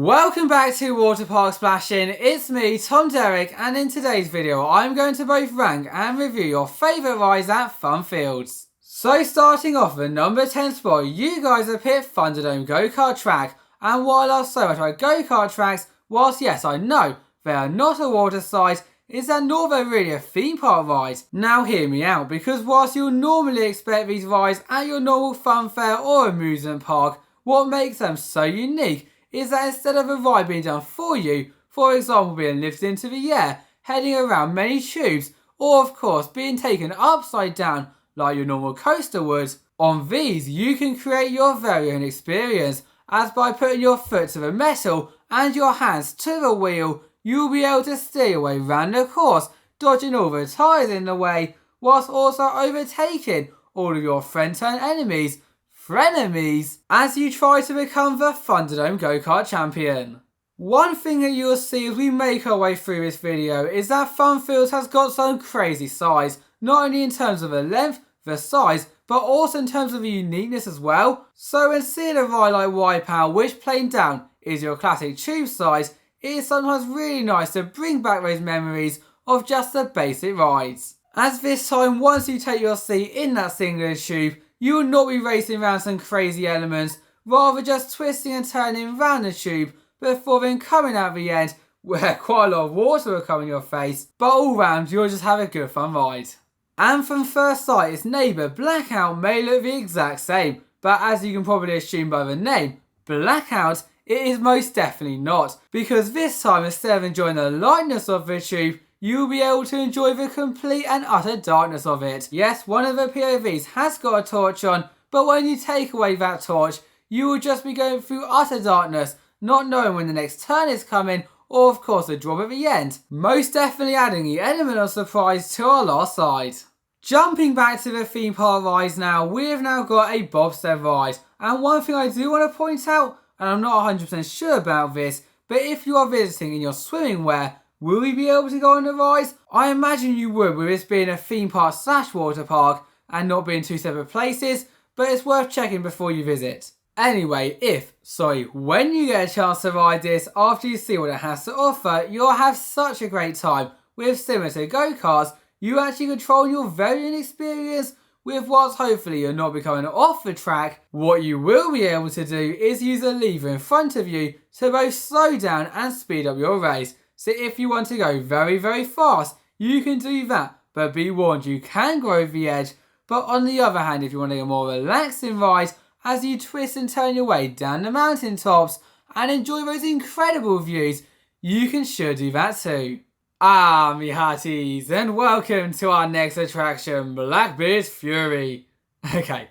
Welcome back to Waterpark Splashin. It's me, Tom Derrick, and in today's video I'm going to both rank and review your favourite rides at Funfields. So starting off with number 10 spot, you guys have picked Thunderdome go-kart track, and what I love so much about go-kart tracks, whilst yes I know they are not a water slide, is that nor they're really a theme park ride. Now hear me out, because whilst you'll normally expect these rides at your normal fun fair or amusement park, what makes them so unique is that instead of a ride being done for you, for example being lifted into the air, heading around many tubes, or of course being taken upside down like your normal coaster would, on these you can create your very own experience, as by putting your foot to the metal and your hands to the wheel, you'll be able to steer your way round the course, dodging all the tyres in the way, whilst also overtaking all of your friend-turned enemies, frenemies, as you try to become the Thunderdome go-kart champion. One thing that you'll see as we make our way through this video is that Funfields has got some crazy size, not only in terms of the length, the size, but also in terms of the uniqueness as well. So when seeing a ride like Wipeout, which plain down is your classic tube size, it is sometimes really nice to bring back those memories of just the basic rides. As this time, once you take your seat in that singular tube, you will not be racing around some crazy elements, rather just twisting and turning around the tube before then coming out the end where quite a lot of water will come in your face, but all round you'll just have a good fun ride. And from first sight its neighbour Blackout may look the exact same, but as you can probably assume by the name, Blackout, it is most definitely not, because this time instead of enjoying the lightness of the tube, you will be able to enjoy the complete and utter darkness of it. Yes, one of the POVs has got a torch on, but when you take away that torch, you will just be going through utter darkness, not knowing when the next turn is coming, or of course the drop at the end. Most definitely adding the element of surprise to our last side. Jumping back to the theme park rides now, we have now got a bobsled ride. And one thing I do want to point out, and I'm not 100% sure about this, but if you are visiting in your swimming wear, will we be able to go on the rides? I imagine you would, with this being a theme park / water park and not being two separate places, but it's worth checking before you visit. Anyway, when you get a chance to ride this after you see what it has to offer, you'll have such a great time. With similar to go-karts, you actually control your very own experience with what's hopefully you're not becoming off the track. What you will be able to do is use a lever in front of you to both slow down and speed up your race. So if you want to go very, very fast, you can do that, but be warned, you can go over the edge. But on the other hand, if you want a more relaxing ride, as you twist and turn your way down the mountain tops and enjoy those incredible views, you can sure do that too. Ah, me hearties, and welcome to our next attraction, Blackbeard's Fury. Okay,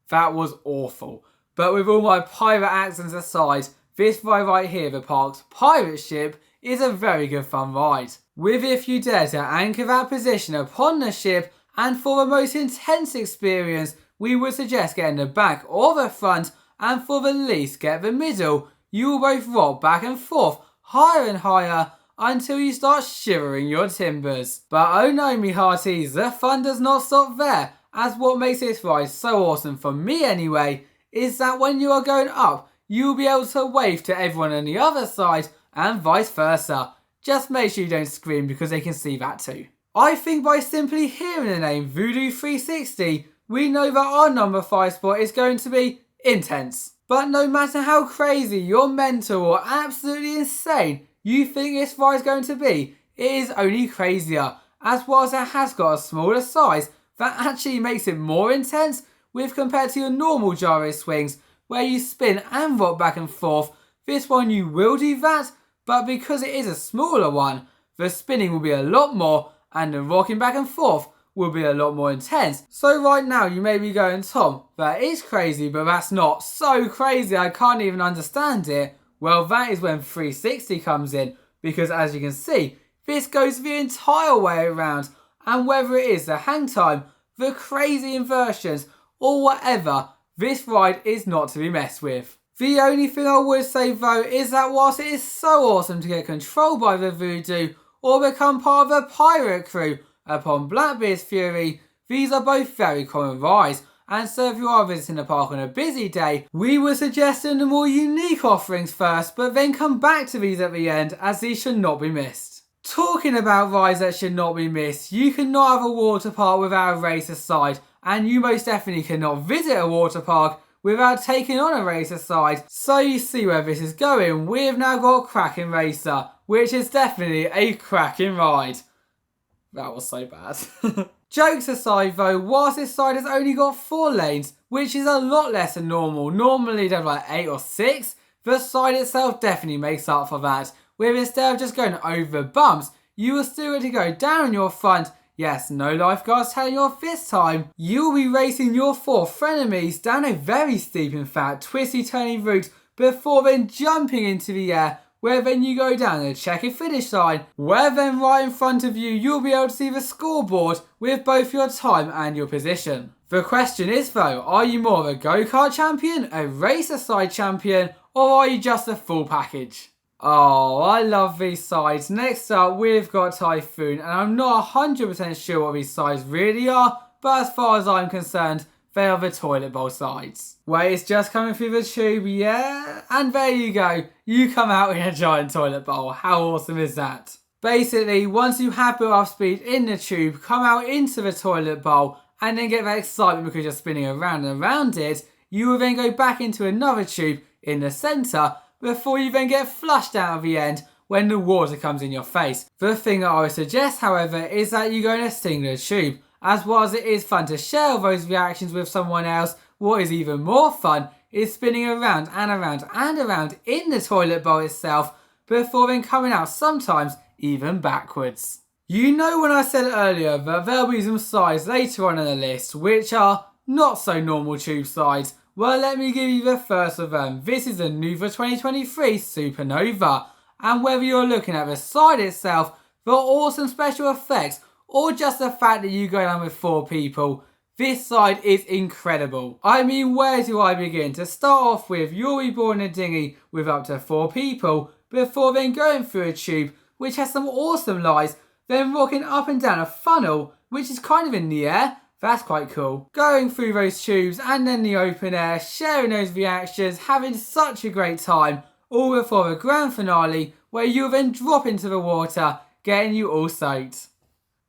that was awful. But with all my pirate accents aside, this ride right here, the park's pirate ship, is a very good fun ride. With if you dare to anchor that position upon the ship, and for the most intense experience, we would suggest getting the back or the front, and for the least get the middle. You will both rock back and forth, higher and higher, until you start shivering your timbers. But oh no me hearties, the fun does not stop there, as what makes this ride so awesome for me anyway, is that when you are going up, you will be able to wave to everyone on the other side, and vice versa. Just make sure you don't scream because they can see that too. I think by simply hearing the name Voodoo 360, we know that our number 5 spot is going to be intense. But no matter how crazy, your mental or absolutely insane you think this ride is going to be, it is only crazier, as whilst it has got a smaller size, that actually makes it more intense with compared to your normal gyro swings where you spin and rock back and forth. This one you will do that, but because it is a smaller one, the spinning will be a lot more and the rocking back and forth will be a lot more intense. So right now you may be going, Tom, that is crazy, but that's not so crazy, I can't even understand it. Well, that is when 360 comes in, because as you can see, this goes the entire way around, and whether it is the hang time, the crazy inversions, or whatever, this ride is not to be messed with. The only thing I would say though is that whilst it is so awesome to get controlled by the Voodoo or become part of the pirate crew upon Blackbeard's Fury, these are both very common rides, and so if you are visiting the park on a busy day, we would suggest doing the more unique offerings first, but then come back to these at the end, as these should not be missed. Talking about rides that should not be missed, you cannot have a water park without a racer side, and you most definitely cannot visit a water park without taking on a racer side. So you see where this is going. We have now got Kraken Racer, which is definitely a cracking ride. That was so bad. Jokes aside though, whilst this side has only got 4 lanes, which is a lot less than normal, normally there's like 8 or 6, the side itself definitely makes up for that, where instead of just going over bumps, you will still get to go down your front. Yes, no lifeguards telling you off this time. You will be racing your 4 frenemies down a very steep, in fact, twisty turny route before then jumping into the air, where then you go down the checkered finish line, where then right in front of you, you'll be able to see the scoreboard with both your time and your position. The question is though, are you more of a go-kart champion, a racer side champion, or are you just a full package? Oh, I love these sides. Next up, we've got Typhoon, and I'm not 100% sure what these sides really are, but as far as I'm concerned, they are the toilet bowl sides. Wait, it's just coming through the tube, yeah? And there you go, you come out in a giant toilet bowl. How awesome is that? Basically, once you have built up speed in the tube, come out into the toilet bowl, and then get that excitement because you're spinning around and around it, you will then go back into another tube in the centre, before you then get flushed out of the end when the water comes in your face. The thing that I would suggest, however, is that you go in a singular tube. As well as it is fun to share those reactions with someone else, what is even more fun is spinning around and around and around in the toilet bowl itself before then coming out sometimes even backwards. You know when I said earlier that there'll be some sides later on in the list which are not so normal tube sides. Well, let me give you the first of them. This is the new for 2023 Supernova, and whether you're looking at the side itself, the awesome special effects, or just the fact that you go down with 4 people, this side is incredible. I mean, where do I begin? To start off with, you'll be boarding a dinghy with up to 4 people, before then going through a tube which has some awesome lights, then rocking up and down a funnel which is kind of in the air. That's quite cool. Going through those tubes and then the open air, sharing those reactions, having such a great time, all before the grand finale where you'll then drop into the water, getting you all soaked.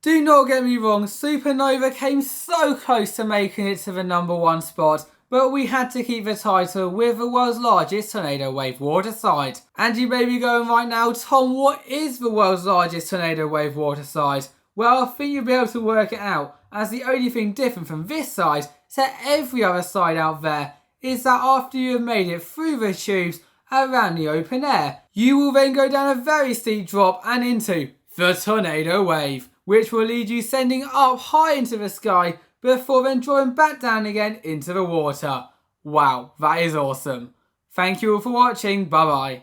Do not get me wrong, Supernova came so close to making it to the #1 spot, but we had to keep the title with the world's largest tornado wave water slide. And you may be going right now, Tom, what is the world's largest tornado wave water slide? Well, I think you'll be able to work it out, as the only thing different from this side to every other side out there is that after you have made it through the tubes around the open air, you will then go down a very steep drop and into the tornado wave, which will lead you sending up high into the sky before then drawing back down again into the water. Wow, that is awesome. Thank you all for watching, bye bye.